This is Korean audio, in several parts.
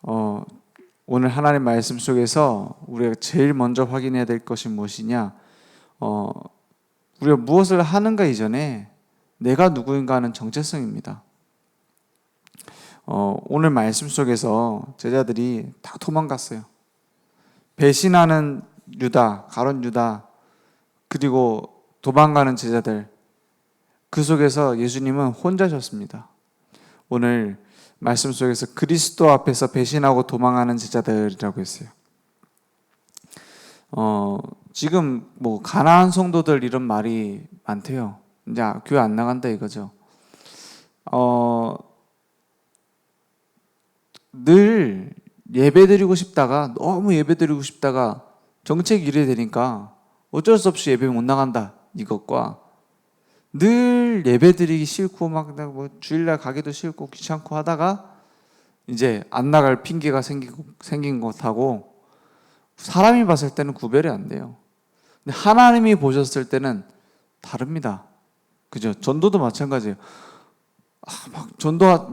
어, 오늘 하나님 말씀 속에서 우리가 제일 먼저 확인해야 될 것이 무엇이냐? 우리가 무엇을 하는가 이전에 내가 누구인가 하는 정체성입니다. 오늘 말씀 속에서 제자들이 다 도망갔어요. 배신하는 유다, 가룟 유다, 그리고 도망가는 제자들, 그 속에서 예수님은 혼자셨습니다. 오늘 말씀 속에서 그리스도 앞에서 배신하고 도망하는 제자들이라고 했어요. 지금 뭐 가난한 성도들 이런 말이 많대요. 이제 교회 안 나간다 이거죠. 늘 예배드리고 싶다가 너무 예배드리고 싶다가 정책 이래 되니까 어쩔 수 없이 예배 못 나간다 이것과 늘 예배드리기 싫고 막 뭐 주일날 가기도 싫고 귀찮고 하다가 이제 안 나갈 핑계가 생긴 것하고 사람이 봤을 때는 구별이 안 돼요. 근데 하나님이 보셨을 때는 다릅니다. 그죠? 전도도 마찬가지예요. 막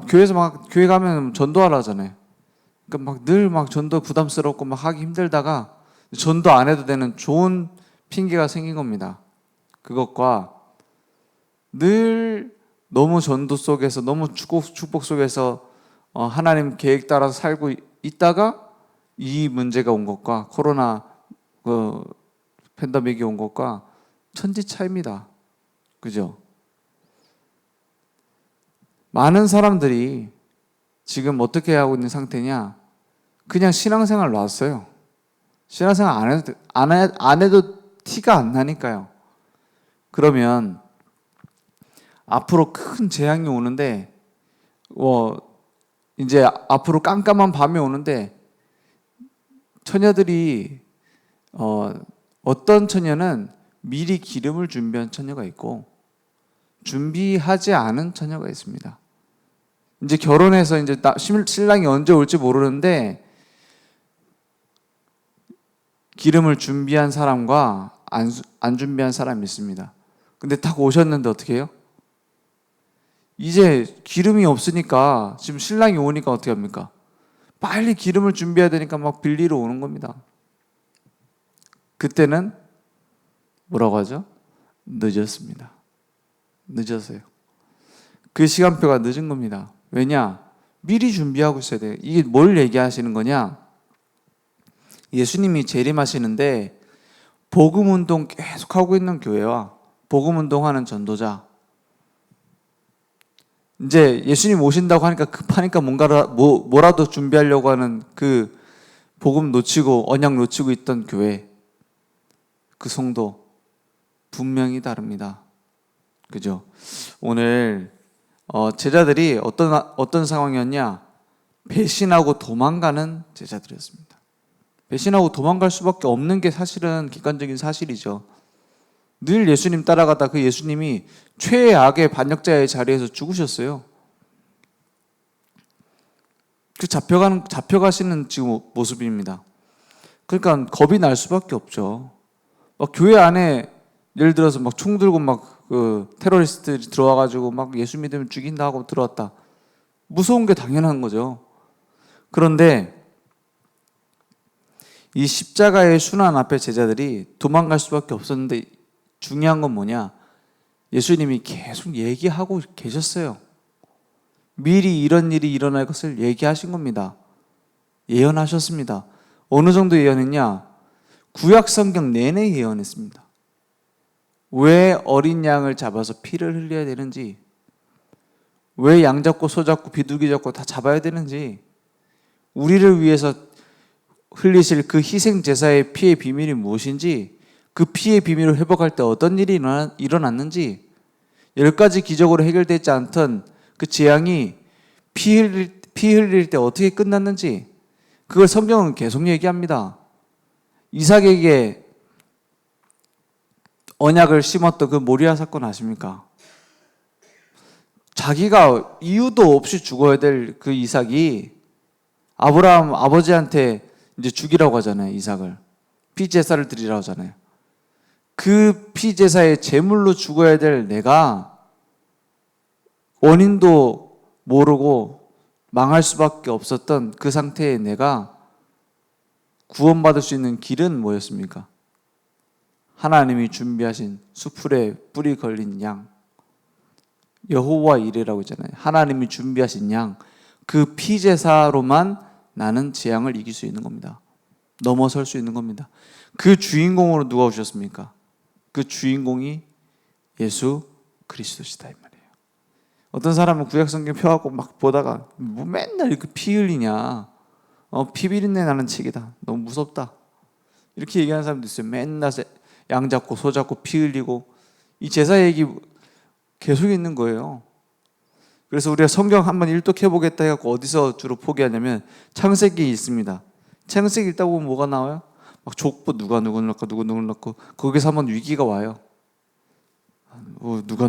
교회에서 막 교회 가면 전도하라 하잖아요. 그러니까 막 늘 막 전도 부담스럽고 막 하기 힘들다가 전도 안 해도 되는 좋은 핑계가 생긴 겁니다. 그것과 늘 너무 전도 속에서 너무 축복 속에서 하나님 계획 따라서 살고 있다가 이 문제가 온 것과 코로나 팬데믹이 온 것과 천지 차이입니다. 그죠? 많은 사람들이 지금 어떻게 하고 있는 상태냐? 그냥 신앙생활 놨어요. 신앙생활 안 해도 티가 안 나니까요. 그러면 앞으로 큰 재앙이 오는데, 이제 앞으로 깜깜한 밤이 오는데, 처녀들이, 어떤 처녀는 미리 기름을 준비한 처녀가 있고, 준비하지 않은 처녀가 있습니다. 이제 결혼해서 이제 신랑이 언제 올지 모르는데, 기름을 준비한 사람과 안 준비한 사람이 있습니다. 근데 딱 오셨는데 어떻게 해요? 이제 기름이 없으니까 지금 신랑이 오니까 어떻게 합니까? 빨리 기름을 준비해야 되니까 막 빌리러 오는 겁니다. 그때는 뭐라고 하죠? 늦었습니다. 늦었어요. 그 시간표가 늦은 겁니다. 왜냐? 미리 준비하고 있어야 돼요. 이게 뭘 얘기하시는 거냐? 예수님이 재림하시는데 복음운동 계속하고 있는 교회와 복음운동하는 전도자, 이제 예수님 오신다고 하니까 급하니까 뭐라도 준비하려고 하는 그 복음 놓치고 언약 놓치고 있던 교회, 그 성도 분명히 다릅니다. 그죠? 오늘 제자들이 어떤 상황이었냐? 배신하고 도망가는 제자들이었습니다. 배신하고 도망갈 수밖에 없는 게 사실은 객관적인 사실이죠. 늘 예수님 따라가다 그 예수님이 최악의 반역자의 자리에서 죽으셨어요. 그 잡혀가시는 지금 모습입니다. 그러니까 겁이 날 수밖에 없죠. 막 교회 안에 예를 들어서 막 총 들고 막 그 테러리스트들이 들어와가지고 막 예수 믿으면 죽인다 하고 들어왔다. 무서운 게 당연한 거죠. 그런데 이 십자가의 순환 앞에 제자들이 도망갈 수밖에 없었는데 중요한 건 뭐냐? 예수님이 계속 얘기하고 계셨어요. 미리 이런 일이 일어날 것을 얘기하신 겁니다. 예언하셨습니다. 어느 정도 예언했냐? 구약 성경 내내 예언했습니다. 왜 어린 양을 잡아서 피를 흘려야 되는지, 왜 양 잡고 소 잡고 비둘기 잡고 다 잡아야 되는지, 우리를 위해서 흘리실 그 희생 제사의 피의 비밀이 무엇인지, 그 피의 비밀을 회복할 때 어떤 일이 일어났는지, 10가지 기적으로 해결되지 않던 그 재앙이 피 흘릴 때 어떻게 끝났는지, 그걸 성경은 계속 얘기합니다. 이삭에게 언약을 심었던 그 모리아 사건 아십니까? 자기가 이유도 없이 죽어야 될 그 이삭이 아브라함 아버지한테 이제 죽이라고 하잖아요. 이삭을 피제사를 드리라고 하잖아요. 그 피제사의 제물로 죽어야 될 내가 원인도 모르고 망할 수밖에 없었던 그 상태의 내가 구원받을 수 있는 길은 뭐였습니까? 하나님이 준비하신 수풀에 뿔이 걸린 양, 여호와 이레라고 있잖아요. 하나님이 준비하신 양, 그 피제사로만 나는 재앙을 이길 수 있는 겁니다. 넘어설 수 있는 겁니다. 그 주인공으로 누가 오셨습니까? 그 주인공이 예수 그리스도시다 이 말이에요. 어떤 사람은 구약성경 펴갖고 막 보다가 뭐 맨날 이렇게 피 흘리냐, 피 비린내 나는 책이다, 너무 무섭다, 이렇게 얘기하는 사람도 있어요. 맨날 양 잡고 소 잡고 피 흘리고, 이 제사 얘기 계속 있는 거예요. 그래서 우리가 성경 한번 일독해 보겠다 해갖고 어디서 주로 포기하냐면 창세기에 있습니다. 창세기 읽다 보면 뭐가 나와요? 막 족보 누가 누구를 낳고 누구 누구를 낳고, 거기서 한번 위기가 와요. 누가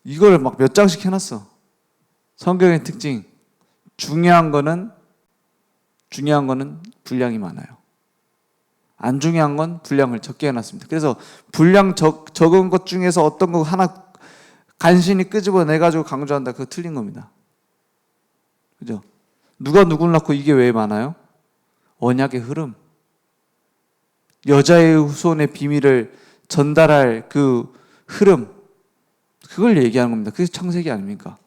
이걸 막 몇 장씩 해놨어. 성경의 특징, 중요한 거는 분량이 많아요. 안 중요한 건 분량을 적게 해놨습니다. 그래서 분량 적은 것 중에서 어떤 거 하나 간신히 끄집어내가지고 강조한다, 그거 틀린 겁니다. 그죠? 누가 누구를 낳고, 이게 왜 많아요? 언약의 흐름, 여자의 후손의 비밀을 전달할 그 흐름, 그걸 얘기하는 겁니다. 그게 창세기 아닙니까?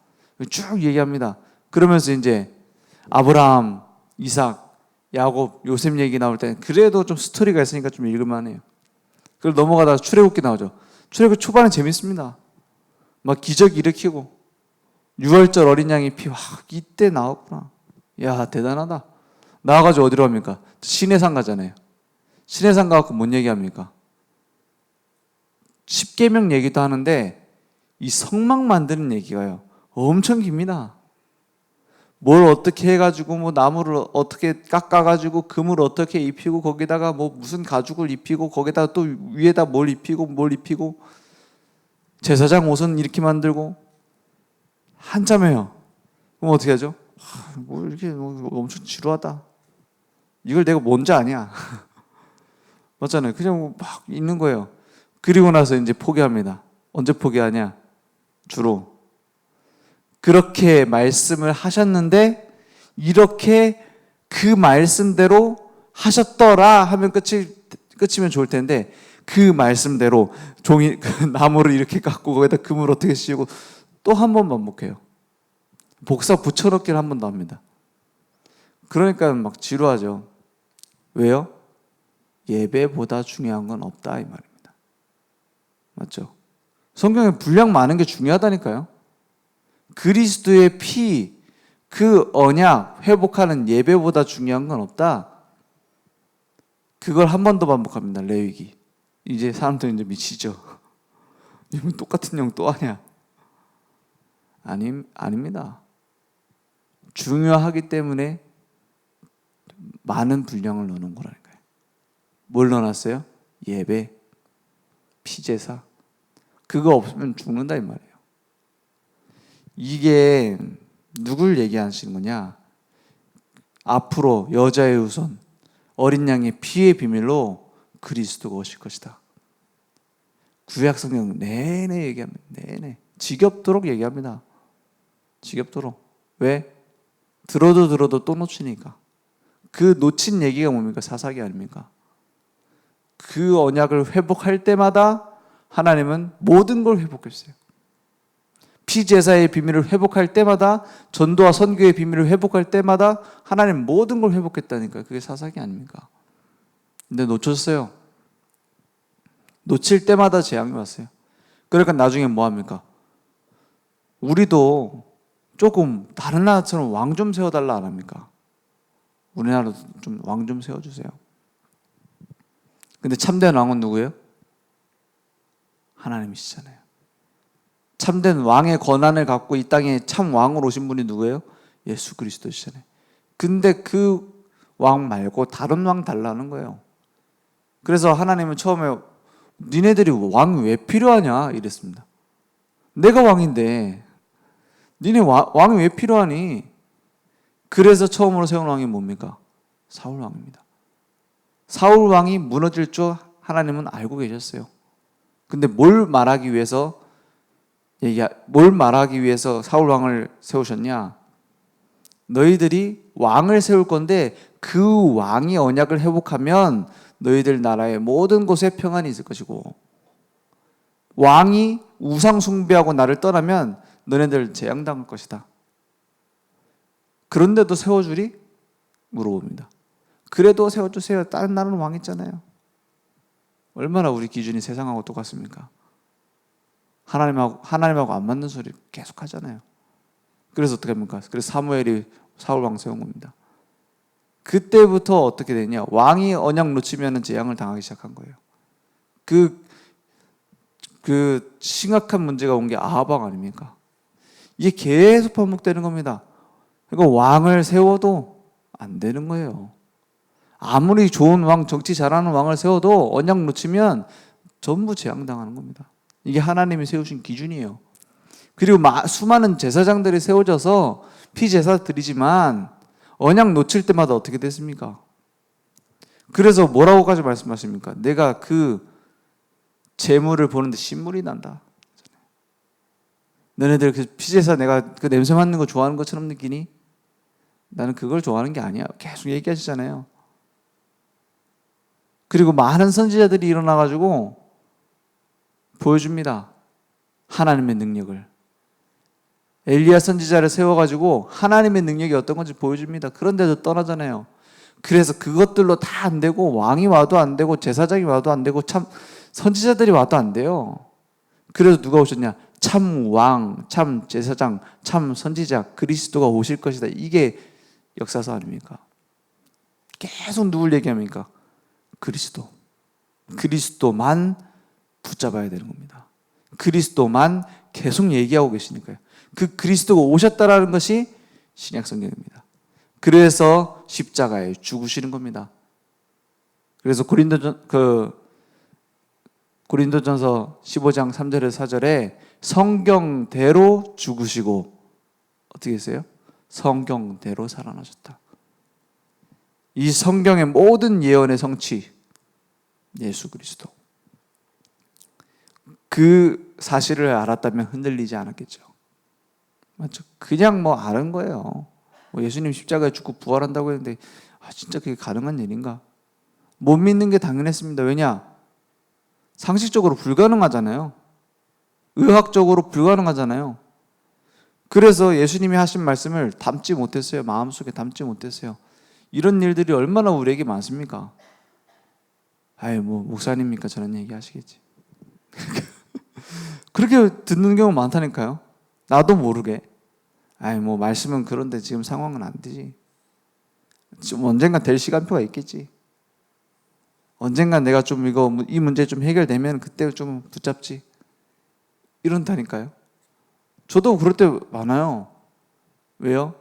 쭉 얘기합니다. 그러면서 이제 아브라함, 이삭, 야곱, 요셉 얘기 나올 때 그래도 좀 스토리가 있으니까 좀 읽을만 해요. 그걸 넘어가다가 출애굽기 나오죠. 출애굽 초반에 재밌습니다. 막 기적 일으키고, 6월절 어린 양의 피, 와, 이때 나왔구나. 야, 대단하다. 나와가지고 어디로 갑니까? 시내산 가잖아요. 시내산 가갖고 뭔 얘기합니까? 십계명 얘기도 하는데 이 성막 만드는 얘기가요, 엄청 깁니다. 뭘 어떻게 해가지고, 뭐 나무를 어떻게 깎아가지고 금을 어떻게 입히고, 거기다가 뭐 무슨 가죽을 입히고, 거기다가 또 위에다 뭘 입히고 제사장 옷은 이렇게 만들고, 한참 해요. 그럼 어떻게 하죠? 뭐 이렇게 엄청 지루하다, 이걸 내가 뭔지 아냐. 맞잖아요. 그냥 막 있는 거예요. 그리고 나서 이제 포기합니다. 언제 포기하냐? 주로 그렇게 말씀을 하셨는데, 이렇게 그 말씀대로 하셨더라 하면 끝이면 좋을 텐데, 그 말씀대로 그 나무를 이렇게 깎고 거기다 금을 어떻게 씌우고, 또 한 번 반복해요. 복사 붙여넣기를 한 번 더 합니다. 그러니까 막 지루하죠. 왜요? 예배보다 중요한 건 없다 이 말입니다. 맞죠? 성경에 분량 많은 게 중요하다니까요. 그리스도의 피, 그 언약 회복하는 예배보다 중요한 건 없다. 그걸 한 번 더 반복합니다. 레위기. 이제 사람들이 이제 미치죠. 이건 똑같은 영 또 하냐? 아닙니다. 중요하기 때문에 많은 분량을 넣는 거라니까요. 뭘 넣어놨어요? 예배, 피제사. 그거 없으면 죽는다 이 말이에요. 이게 누굴 얘기하시는 거냐? 앞으로 여자의 후손, 어린 양의 피의 비밀로 그리스도가 오실 것이다. 구약 성경 내내 얘기합니다. 내내 지겹도록 얘기합니다. 지겹도록. 왜? 들어도 또 놓치니까. 그 놓친 얘기가 뭡니까? 사사기 아닙니까? 그 언약을 회복할 때마다 하나님은 모든 걸 회복했어요. 피제사의 비밀을 회복할 때마다, 전도와 선교의 비밀을 회복할 때마다 하나님 모든 걸 회복했다니까요. 그게 사사기 아닙니까? 근데 놓쳤어요. 놓칠 때마다 재앙이 왔어요. 그러니까 나중에 뭐 합니까? 우리도 조금 다른 나라처럼 왕 좀 세워달라 안 합니까? 우리나라도 좀 왕 좀 세워주세요. 근데 참된 왕은 누구예요? 하나님이시잖아요. 참된 왕의 권한을 갖고 이 땅에 참 왕으로 오신 분이 누구예요? 예수 그리스도시잖아요. 근데 그 왕 말고 다른 왕 달라는 거예요. 그래서 하나님은 처음에 니네들이 왕 왜 필요하냐 이랬습니다. 내가 왕인데 니네 왕이 왜 필요하니? 그래서 처음으로 세운 왕이 뭡니까? 사울 왕입니다. 사울 왕이 무너질 줄 하나님은 알고 계셨어요. 근데 뭘 말하기 위해서 사울 왕을 세우셨냐? 너희들이 왕을 세울 건데 그 왕이 언약을 회복하면 너희들 나라의 모든 곳에 평안이 있을 것이고, 왕이 우상 숭배하고 나를 떠나면 너네들 재앙당할 것이다. 그런데도 세워주리? 물어봅니다. 그래도 세워주세요. 다른 나라는 왕 있잖아요. 얼마나 우리 기준이 세상하고 똑같습니까? 하나님하고 안 맞는 소리 계속 하잖아요. 그래서 어떻게 합니까? 그래서 사무엘이 사울 왕 세운 겁니다. 그때부터 어떻게 되냐? 왕이 언약 놓치면 재앙을 당하기 시작한 거예요. 그 심각한 문제가 온 게 아합 왕 아닙니까? 이게 계속 반복되는 겁니다. 그러니까 왕을 세워도 안 되는 거예요. 아무리 좋은 왕, 정치 잘하는 왕을 세워도 언약 놓치면 전부 재앙당하는 겁니다. 이게 하나님이 세우신 기준이에요. 그리고 수많은 제사장들이 세워져서 피제사 드리지만 언약 놓칠 때마다 어떻게 됐습니까? 그래서 뭐라고까지 말씀하십니까? 내가 그 재물을 보는데 신물이 난다. 너네들 그 피제사 내가 그 냄새 맡는 거 좋아하는 것처럼 느끼니? 나는 그걸 좋아하는 게 아니야. 계속 얘기하시잖아요. 그리고 많은 선지자들이 일어나가지고 보여줍니다. 하나님의 능력을. 엘리야 선지자를 세워가지고 하나님의 능력이 어떤 건지 보여줍니다. 그런데도 떠나잖아요. 그래서 그것들로 다 안 되고 왕이 와도 안 되고 제사장이 와도 안 되고 참 선지자들이 와도 안 돼요. 그래서 누가 오셨냐? 참 왕, 참 제사장, 참 선지자 그리스도가 오실 것이다. 이게 역사서 아닙니까? 계속 누굴 얘기합니까? 그리스도만 붙잡아야 되는 겁니다. 그리스도만 계속 얘기하고 계시니까요. 그 그리스도가 오셨다라는 것이 신약 성경입니다. 그래서 십자가에 죽으시는 겁니다. 그래서 고린도전서 15장 3절에서 4절에 성경대로 죽으시고 어떻게 했어요? 성경대로 살아나셨다. 이 성경의 모든 예언의 성취 예수 그리스도. 그 사실을 알았다면 흔들리지 않았겠죠. 맞죠? 그냥 뭐 아는 거예요. 예수님 십자가에 죽고 부활한다고 했는데 진짜 그게 가능한 일인가? 못 믿는 게 당연했습니다. 왜냐? 상식적으로 불가능하잖아요. 의학적으로 불가능하잖아요. 그래서 예수님이 하신 말씀을 담지 못했어요. 마음속에 담지 못했어요. 이런 일들이 얼마나 우리에게 많습니까? 뭐 목사님이니까 저런 얘기 하시겠지. 그렇게 듣는 경우 많다니까요. 나도 모르게. 뭐 말씀은 그런데 지금 상황은 안 되지. 좀 언젠가 될 시간표가 있겠지. 언젠가 내가 좀 이 문제 좀 해결되면 그때 좀 붙잡지. 이런다니까요. 저도 그럴 때 많아요. 왜요?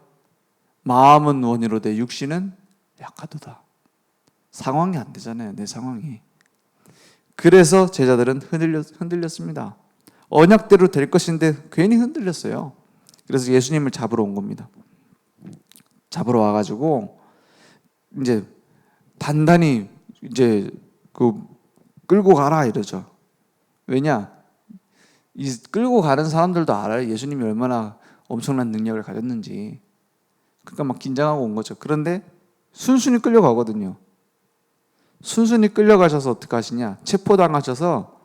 마음은 원이로되 육신은 약하도다. 상황이 안 되잖아요. 내 상황이. 그래서 제자들은 흔들렸습니다. 언약대로 될 것인데 괜히 흔들렸어요. 그래서 예수님을 잡으러 온 겁니다. 잡으러 와가지고 이제 단단히 이제 끌고 가라 이러죠. 왜냐? 이 끌고 가는 사람들도 알아요. 예수님이 얼마나 엄청난 능력을 가졌는지. 그러니까 막 긴장하고 온 거죠. 그런데 순순히 끌려가거든요. 순순히 끌려가셔서 어떻게 하시냐? 체포당하셔서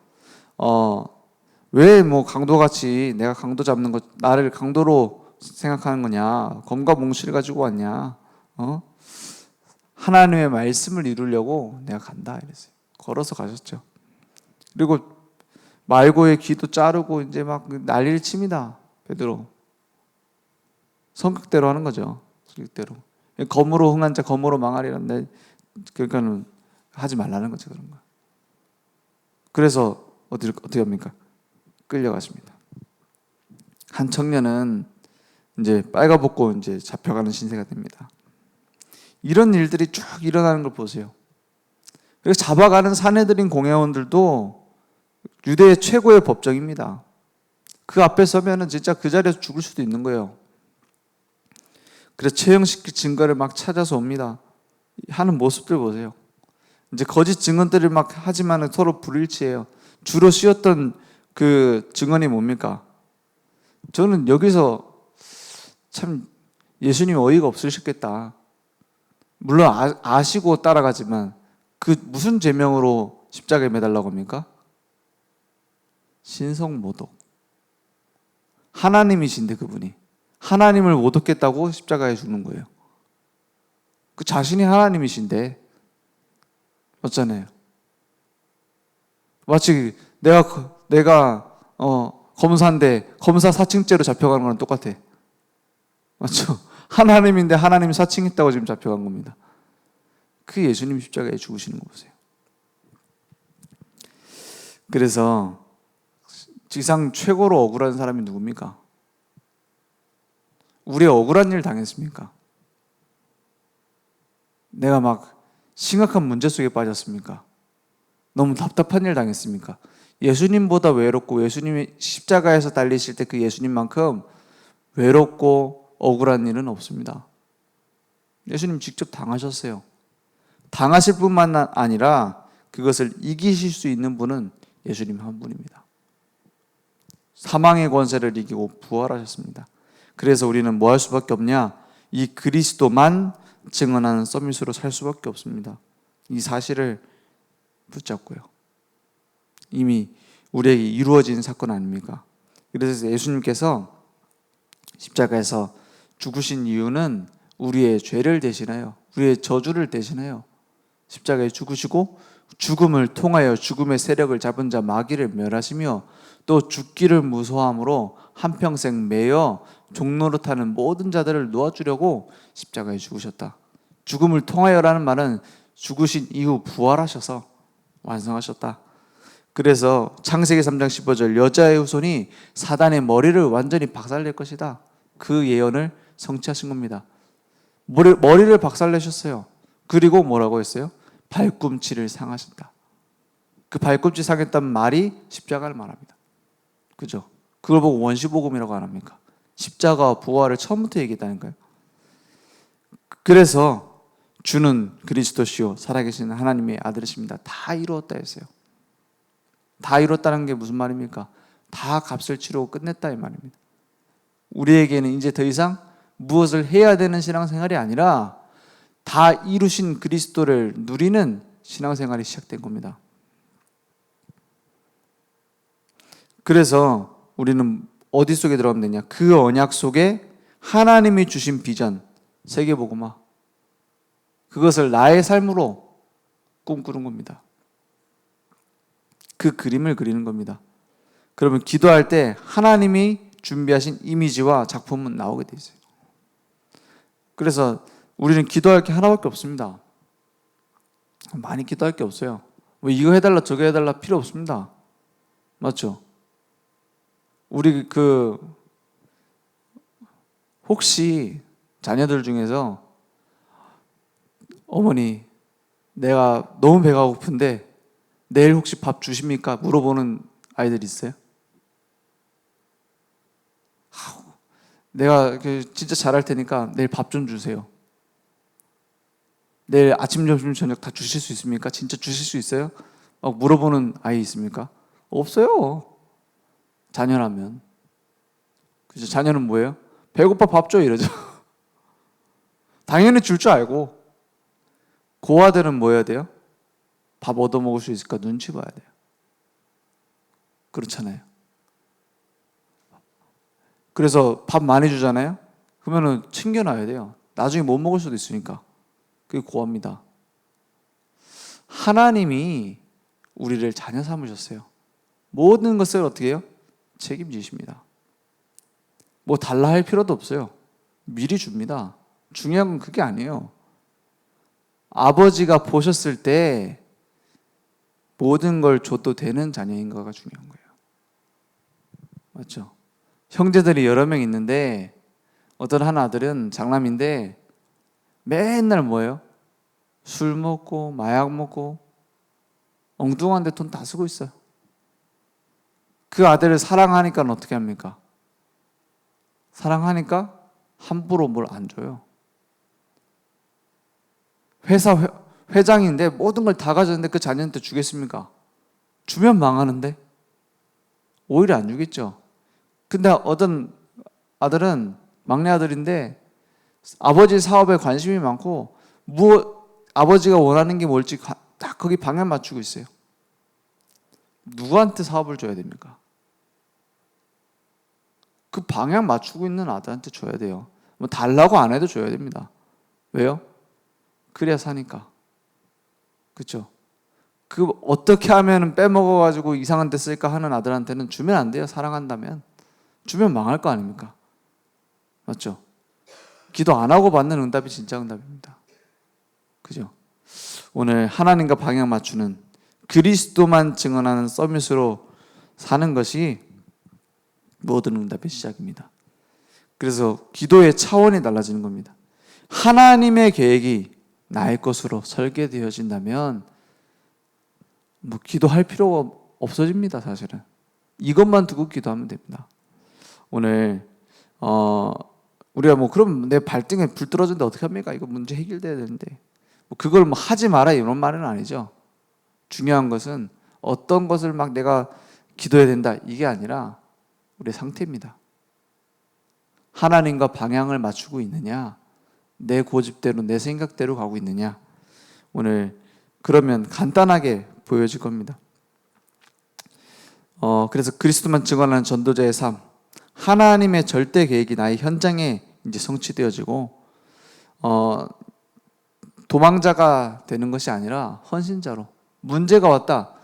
왜 뭐 강도같이 내가 강도 잡는 거 나를 강도로 생각하는 거냐? 검과 몽실을 가지고 왔냐? 하나님의 말씀을 이루려고 내가 간다 이랬어요. 걸어서 가셨죠. 그리고 말고의 귀도 자르고 이제 막 난리를 칩니다. 베드로. 성격대로 하는 거죠. 성격대로. 검으로 흥한 자 검으로 망하리란데 그러니까는 하지 말라는 거죠. 그런 거. 그래서 어떻게 합니까? 끌려가십니다. 한 청년은 이제 빨가벗고 이제 잡혀가는 신세가 됩니다. 이런 일들이 쭉 일어나는 걸 보세요. 그래서 잡아가는 사내들인 공회원들도 유대의 최고의 법정입니다. 그 앞에 서면은 진짜 그 자리에서 죽을 수도 있는 거예요. 그래서 채용시킬 증거를 막 찾아서 옵니다. 하는 모습들 보세요. 이제 거짓 증언들을 막 하지만 서로 불일치해요. 주로 쓰였던 그 증언이 뭡니까? 저는 여기서 참 예수님이 어이가 없으셨겠다. 물론 아시고 따라가지만 그 무슨 제명으로 십자가에 매달라고 합니까? 신성모독. 하나님이신데 그분이 하나님을 못 얻겠다고 십자가에 죽는 거예요. 그 자신이 하나님이신데 맞잖아요. 마치 내가 검사인데 검사 사칭죄로 잡혀가는 거랑 똑같아. 맞죠? 하나님인데 하나님 사칭했다고 지금 잡혀간 겁니다. 그 예수님 십자가에 죽으시는 거 보세요. 그래서 지상 최고로 억울한 사람이 누굽니까? 우리 억울한 일 당했습니까? 내가 막 심각한 문제 속에 빠졌습니까? 너무 답답한 일 당했습니까? 예수님보다 외롭고 예수님이 십자가에서 달리실 때 그 예수님만큼 외롭고 억울한 일은 없습니다. 예수님 직접 당하셨어요. 당하실 뿐만 아니라 그것을 이기실 수 있는 분은 예수님 한 분입니다. 사망의 권세를 이기고 부활하셨습니다. 그래서 우리는 뭐 할 수밖에 없냐? 이 그리스도만 증언하는 서밋으로 살 수밖에 없습니다. 이 사실을 붙잡고요. 이미 우리에게 이루어진 사건 아닙니까? 그래서 예수님께서 십자가에서 죽으신 이유는 우리의 죄를 대신하여 우리의 저주를 대신하여 십자가에 죽으시고 죽음을 통하여 죽음의 세력을 잡은 자 마귀를 멸하시며 또 죽기를 무서워함으로 한평생 매여 종노릇하는 모든 자들을 놓아주려고 십자가에 죽으셨다. 죽음을 통하여라는 말은 죽으신 이후 부활하셔서 완성하셨다. 그래서 창세기 3장 15절 여자의 후손이 사단의 머리를 완전히 박살낼 것이다. 그 예언을 성취하신 겁니다. 머리를 박살내셨어요. 그리고 뭐라고 했어요? 발꿈치를 상하신다. 그 발꿈치 상했단 말이 십자가를 말합니다. 그죠? 그걸 보고 원시복음이라고 안 합니까? 십자가와 부활을 처음부터 얘기했다니까요. 그래서 주는 그리스도시요 살아계신 하나님의 아들이십니다. 다 이루었다 했어요. 다 이뤘다는 게 무슨 말입니까? 다 값을 치르고 끝냈다 이 말입니다. 우리에게는 이제 더 이상 무엇을 해야 되는 신앙생활이 아니라 다 이루신 그리스도를 누리는 신앙생활이 시작된 겁니다. 그래서 우리는 어디 속에 들어가면 되냐? 그 언약 속에 하나님이 주신 비전, 세계복음화, 그것을 나의 삶으로 꿈꾸는 겁니다. 그 그림을 그리는 겁니다. 그러면 기도할 때 하나님이 준비하신 이미지와 작품은 나오게 돼 있어요. 그래서 우리는 기도할 게 하나밖에 없습니다. 많이 기도할 게 없어요. 뭐 이거 해달라 저거 해달라 필요 없습니다. 맞죠? 우리 혹시 자녀들 중에서 어머니 내가 너무 배가 고픈데 내일 혹시 밥 주십니까? 물어보는 아이들 있어요? 내가 진짜 잘할 테니까 내일 밥 좀 주세요. 내일 아침, 점심, 저녁 다 주실 수 있습니까? 진짜 주실 수 있어요? 막 물어보는 아이 있습니까? 없어요. 자녀라면. 그죠? 자녀는 뭐예요? 배고파 밥 줘 이러죠. 당연히 줄 줄 알고. 고아들은 뭐 해야 돼요? 밥 얻어 먹을 수 있을까 눈치 봐야 돼요. 그렇잖아요. 그래서 밥 많이 주잖아요. 그러면은 챙겨놔야 돼요. 나중에 못 먹을 수도 있으니까. 그게 고아입니다. 하나님이 우리를 자녀 삼으셨어요. 모든 것을 어떻게 해요? 책임지십니다. 뭐 달라 할 필요도 없어요. 미리 줍니다. 중요한 건 그게 아니에요. 아버지가 보셨을 때 모든 걸 줘도 되는 자녀인가가 중요한 거예요. 맞죠? 형제들이 여러 명 있는데 어떤 한 아들은 장남인데 맨날 뭐예요? 술 먹고 마약 먹고 엉뚱한 데 돈 다 쓰고 있어요. 그 아들을 사랑하니까 어떻게 합니까? 사랑하니까 함부로 뭘 안 줘요. 회사 회장인데 모든 걸 다 가졌는데 그 자녀한테 주겠습니까? 주면 망하는데 오히려 안 주겠죠. 근데 어떤 아들은 막내 아들인데 아버지 사업에 관심이 많고 아버지가 원하는 게 뭘지 딱 거기 방향 맞추고 있어요. 누구한테 사업을 줘야 됩니까? 그 방향 맞추고 있는 아들한테 줘야 돼요. 뭐 달라고 안 해도 줘야 됩니다. 왜요? 그래야 사니까. 그렇죠? 그 어떻게 하면 빼먹어가지고 이상한 데 쓸까 하는 아들한테는 주면 안 돼요. 사랑한다면. 주면 망할 거 아닙니까? 맞죠? 기도 안 하고 받는 응답이 진짜 응답입니다. 그죠? 오늘 하나님과 방향 맞추는 그리스도만 증언하는 서밋으로 사는 것이 모든 응답의 시작입니다. 그래서 기도의 차원이 달라지는 겁니다. 하나님의 계획이 나의 것으로 설계되어진다면 뭐 기도할 필요가 없어집니다. 사실은 이것만 두고 기도하면 됩니다. 오늘 우리가 뭐 그럼 내 발등에 불 떨어졌는데 어떻게 합니까? 이거 문제 해결돼야 되는데 뭐 그걸 뭐 하지 마라 이런 말은 아니죠. 중요한 것은 어떤 것을 막 내가 기도해야 된다 이게 아니라 우리의 상태입니다. 하나님과 방향을 맞추고 있느냐, 내 고집대로 내 생각대로 가고 있느냐. 오늘 그러면 간단하게 보여질 겁니다. 그래서 그리스도만 증언하는 전도자의 삶, 하나님의 절대 계획이 나의 현장에 이제 성취되어지고 도망자가 되는 것이 아니라 헌신자로, 문제가 왔다,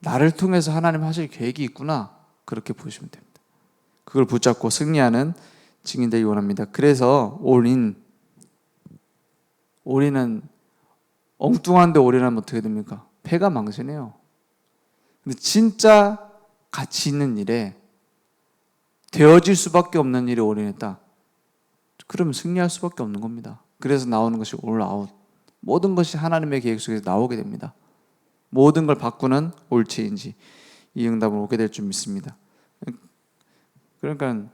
나를 통해서 하나님 하실 계획이 있구나, 그렇게 보시면 됩니다. 그걸 붙잡고 승리하는 증인되기 원합니다. 그래서 올인은 엉뚱한데 올인하면 어떻게 됩니까? 패가 망신해요. 근데 진짜 가치 있는 일에 되어질 수밖에 없는 일에 올인했다. 그러면 승리할 수밖에 없는 겁니다. 그래서 나오는 것이 올 아웃. 모든 것이 하나님의 계획 속에서 나오게 됩니다. 모든 걸 바꾸는 올 체인지, 이 응답을 오게 될 줄 믿습니다. 그러니까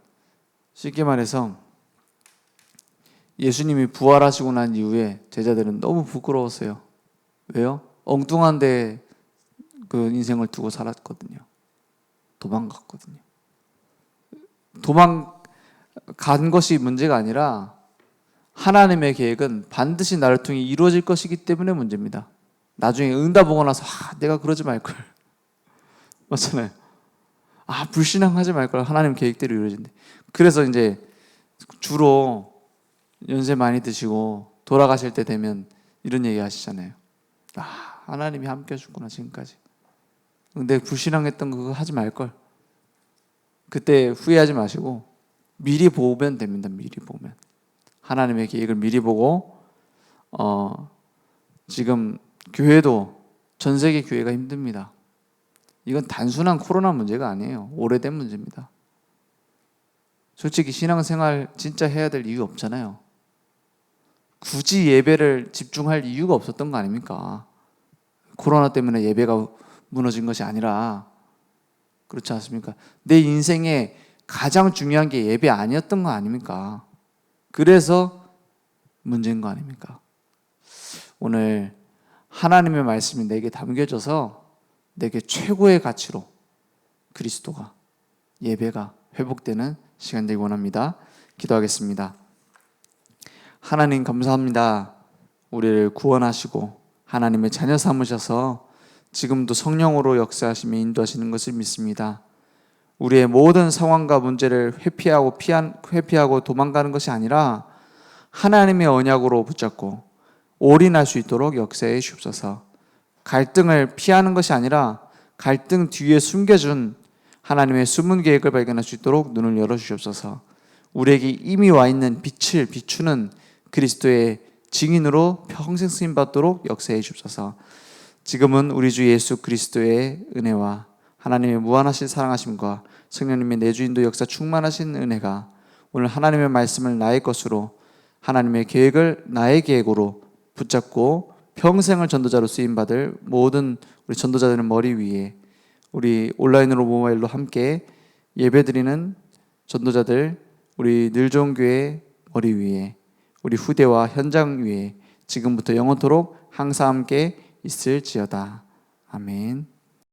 쉽게 말해서 예수님이 부활하시고 난 이후에 제자들은 너무 부끄러웠어요. 왜요? 엉뚱한데 그 인생을 두고 살았거든요. 도망갔거든요. 도망간 것이 문제가 아니라 하나님의 계획은 반드시 나를 통해 이루어질 것이기 때문에 문제입니다. 나중에 응답 오고 나서 내가 그러지 말걸. 맞잖아요. 불신앙하지 말걸. 하나님 계획대로 이루어진대. 그래서 이제 주로 연세 많이 드시고 돌아가실 때 되면 이런 얘기 하시잖아요. 하나님이 함께 해주구나 지금까지. 근데 불신앙했던 그거 하지 말걸. 그때 후회하지 마시고 미리 보면 됩니다. 미리 보면. 하나님의 계획을 미리 보고 지금 교회도 전 세계 교회가 힘듭니다. 이건 단순한 코로나 문제가 아니에요. 오래된 문제입니다. 솔직히 신앙생활 진짜 해야 될 이유 없잖아요. 굳이 예배를 집중할 이유가 없었던 거 아닙니까? 코로나 때문에 예배가 무너진 것이 아니라, 그렇지 않습니까? 내 인생에 가장 중요한 게 예배 아니었던 거 아닙니까? 그래서 문제인 거 아닙니까? 오늘 하나님의 말씀이 내게 담겨져서 내게 최고의 가치로 그리스도가, 예배가 회복되는 시간 되기 원합니다. 기도하겠습니다. 하나님 감사합니다. 우리를 구원하시고 하나님의 자녀 삼으셔서 지금도 성령으로 역사하시며 인도하시는 것을 믿습니다. 우리의 모든 상황과 문제를 회피하고 도망가는 것이 아니라 하나님의 언약으로 붙잡고 올인할 수 있도록 역사해 주옵소서. 갈등을 피하는 것이 아니라 갈등 뒤에 숨겨준 하나님의 숨은 계획을 발견할 수 있도록 눈을 열어주옵소서. 우리에게 이미 와 있는 빛을 비추는 그리스도의 증인으로 평생 쓰임받도록 역사해 주옵소서. 지금은 우리 주 예수 그리스도의 은혜와 하나님의 무한하신 사랑하심과 성령님의 내주인도 역사 충만하신 은혜가 오늘 하나님의 말씀을 나의 것으로, 하나님의 계획을 나의 계획으로 붙잡고 평생을 전도자로 쓰임받을 모든 우리 전도자들의 머리 위에, 우리 온라인으로 모바일로 함께 예배드리는 전도자들, 우리 늘좋은교회 머리 위에, 우리 후대와 현장 위에 지금부터 영원토록 항상 함께 있을지어다. 아멘.